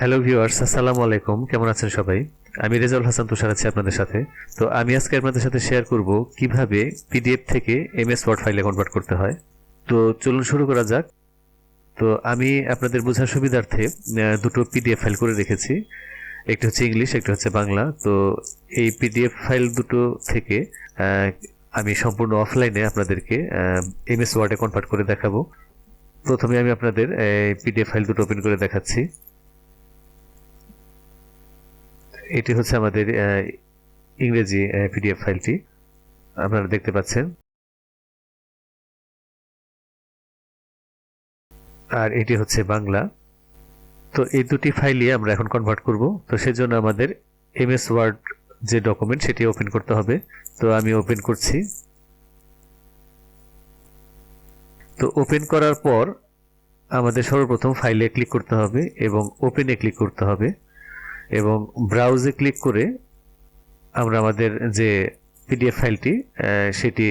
Hello viewers, আসসালামু আলাইকুম। কেমন আছেন সবাই? আমি রেজাউল হাসান তুষার আছি আপনাদের সাথে। তো আমি আজকে আপনাদের সাথে শেয়ার করব কিভাবে পিডিএফ থেকে এমএস ওয়ার্ড ফাইলে কনভার্ট করতে হয়। তো চলুন শুরু করা যাক। তো আমি আপনাদের বোঝার সুবিধার্থে দুটো পিডিএফ ফাইল করে রেখেছি। একটা হচ্ছে ইংলিশ, একটা হচ্ছে বাংলা। তো এই পিডিএফ ফাইল দুটো থেকে আমি সম্পূর্ণ অফলাইনে আপনাদেরকে এমএস ওয়ার্ডে কনভার্ট করে দেখাবো। প্রথমে আমি আপনাদের পিডিএফ ফাইল দুটো ওপেন করে দেখাচ্ছি। এটি হচ্ছে আমাদের ইংরেজি পিডিএফ ফাইলটি, আপনারা দেখতে পাচ্ছেন। আর এটি হচ্ছে বাংলা। তো এই দুটি ফাইলই আমরা এখন কনভার্ট করব। তো সেজন্য আমাদের এমএস ওয়ার্ড যে ডকুমেন্ট সেটি ওপেন করতে হবে। তো আমি ওপেন করছি। তো ওপেন করার পর আমাদের সর্বপ্রথম ফাইলে ক্লিক করতে হবে এবং ওপেনে ক্লিক করতে হবে এবং ব্রাউজে ক্লিক করে আমরা আমাদের যে পিডিএফ ফাইলটি সেটি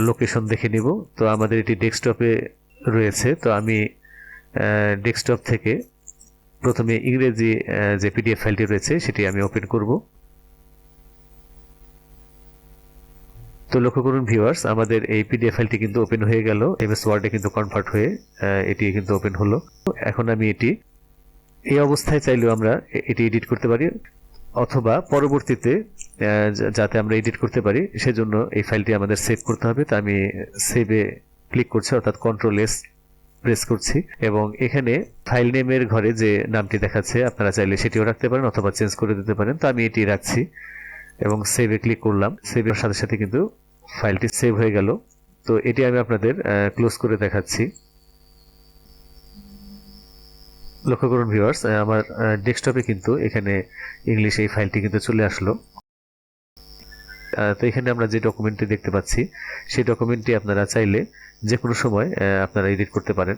লোকেশন দেখে নিব। তো আমাদের এটি ডেস্কটপে রয়েছে। তো আমি ডেস্কটপ থেকে প্রথমে ইংরেজি যে পিডিএফ ফাইলটি রয়েছে সেটি আমি ওপেন করব। তো লক্ষ্য করুন ভিউয়ার্স, আমাদের এই পিডিএফ ফাইলটি কিন্তু ওপেন হয়ে গেল। এমএস ওয়ার্ডে কিন্তু কনভার্ট হয়ে এটি কিন্তু ওপেন হলো। এখন আমি এটি এই অবস্থায় চাইলেও আমরা এটি এডিট করতে পারি, অথবা পরবর্তীতে যাতে আমরা এডিট করতে পারি সেজন্য এই ফাইলটি আমাদের সেভ করতে হবে। তো আমি সেভে ক্লিক করছি, অর্থাৎ কন্ট্রোল-S প্রেস করছি এবং এখানে ফাইল নেমের ঘরে যে নামটি দেখাচ্ছে আপনারা চাইলে সেটিও রাখতে পারেন অথবা চেঞ্জ করে দিতে পারেন। তো আমি এটি রাখছি এবং সেভে ক্লিক করলাম। সেভের সাথে সাথে কিন্তু ফাইলটি সেভ হয়ে গেল। তো এটি আমি আপনাদের ক্লোজ করে দেখাচ্ছি। লক্ষ্য করুন ভিউয়ার্স, আমার ডেস্কটপে কিন্তু এখানে ইংলিশ এই ফাইলটি কিন্তু চলে আসলো। তো এখানে আমরা যে ডকুমেন্টটি দেখতে পাচ্ছি সেই ডকুমেন্টটি আপনারা চাইলে যে কোনো সময় আপনারা এডিট করতে পারেন।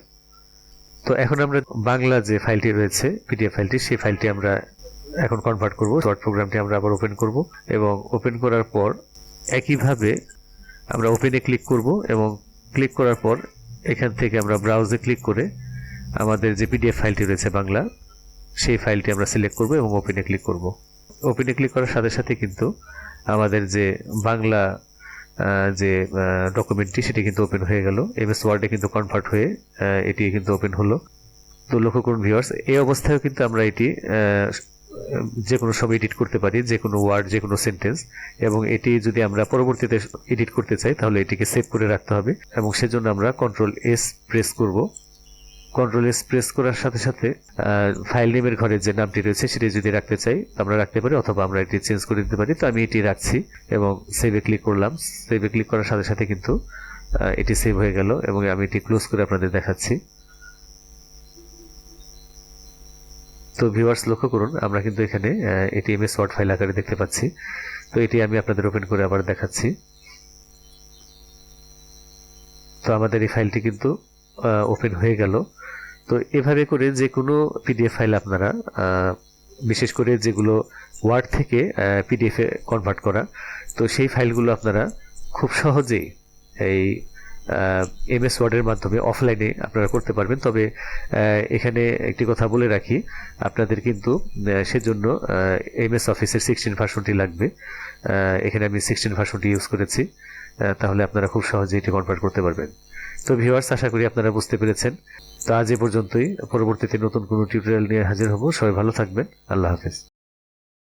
তো এখন আমরা বাংলা যে ফাইলটি রয়েছে পিডিএফ ফাইলটি, সেই ফাইলটি আমরা এখন কনভার্ট করব। ওয়ার্ড প্রোগ্রামটি আমরা আবার ওপেন করব এবং ওপেন করার পর একইভাবে আমরা ওপেনে ক্লিক করব এবং ক্লিক করার পর এখান থেকে আমরা ব্রাউজে ক্লিক করে আমাদের যে পিডিএফ ফাইলটি রয়েছে বাংলা, সেই ফাইলটি আমরা সিলেক্ট করব এবং ওপেনে ক্লিক করব। ওপেনে ক্লিক করার সাথে সাথে কিন্তু আমাদের যে বাংলা যে ডকুমেন্টটি সেটি কিন্তু ওপেন হয়ে গেল। এমএস ওয়ার্ডে কিন্তু কনভার্ট হয়ে এটি কিন্তু ওপেন হলো। তো লক্ষ্য করুন ভিউয়ার্স, এই অবস্থায়ও কিন্তু আমরা এটি যে কোনো সময় এডিট করতে পারি, যে কোনো ওয়ার্ড, যে কোনো সেন্টেন্স। এবং এটি যদি আমরা পরবর্তীতে এডিট করতে চাই তাহলে এটিকে সেভ করে রাখতে হবে এবং সেজন্য আমরা কন্ট্রোল-S প্রেস করব। কন্ট্রোল-S প্রেস করার সাথে সাথে ফাইল নেমের ঘরে যে নামটি রয়েছে সেটি যদি রাখতে চাই আমরা রাখতে পারি, অথবা আমরা এটি চেঞ্জ করে দিতে পারি। তো আমি এটি রাখছি এবং সেভে ক্লিক করলাম। সেভে ক্লিক করার সাথে সাথে কিন্তু এটি সেভ হয়ে গেল এবং আমি এটি ক্লোজ করে আপনাদের দেখাচ্ছি। তো ভিউয়ার্স লক্ষ্য করুন, আমরা কিন্তু এখানে এটি এমএস ওয়ার্ড ফাইল আকারে দেখতে পাচ্ছি। তো এটি আমি আপনাদের ওপেন করে আবার দেখাচ্ছি। তো আমাদের এই ফাইলটি কিন্তু ওপেন হয়ে গেল। তো এভাবে করে যে কোনো পিডিএফ ফাইল আপনারা, বিশেষ করে যেগুলো ওয়ার্ড থেকে পিডিএফে কনভার্ট করা, তো সেই ফাইলগুলো আপনারা খুব সহজেই এই এমএস ওয়ার্ডের মাধ্যমে অফলাইনে আপনারা করতে পারবেন। তবে এখানে একটি কথা বলে রাখি, আপনাদের কিন্তু সেজন্য এমএস অফিসের 16 ভার্সনটি লাগবে। এখানে আমি 16 ভার্সনটি ইউজ করেছি, তাহলে আপনারা খুব সহজেই এটি কনভার্ট করতে পারবেন। তো ভিউয়ার্স, আশা করি আপনারা বুঝতে পেরেছেন। তো আজ এ পর্যন্তই। পরবর্তীতে নতুন কোনো টিউটোরিয়াল নিয়ে হাজির হব। সবাই ভালো থাকবেন। আল্লাহ হাফেজ।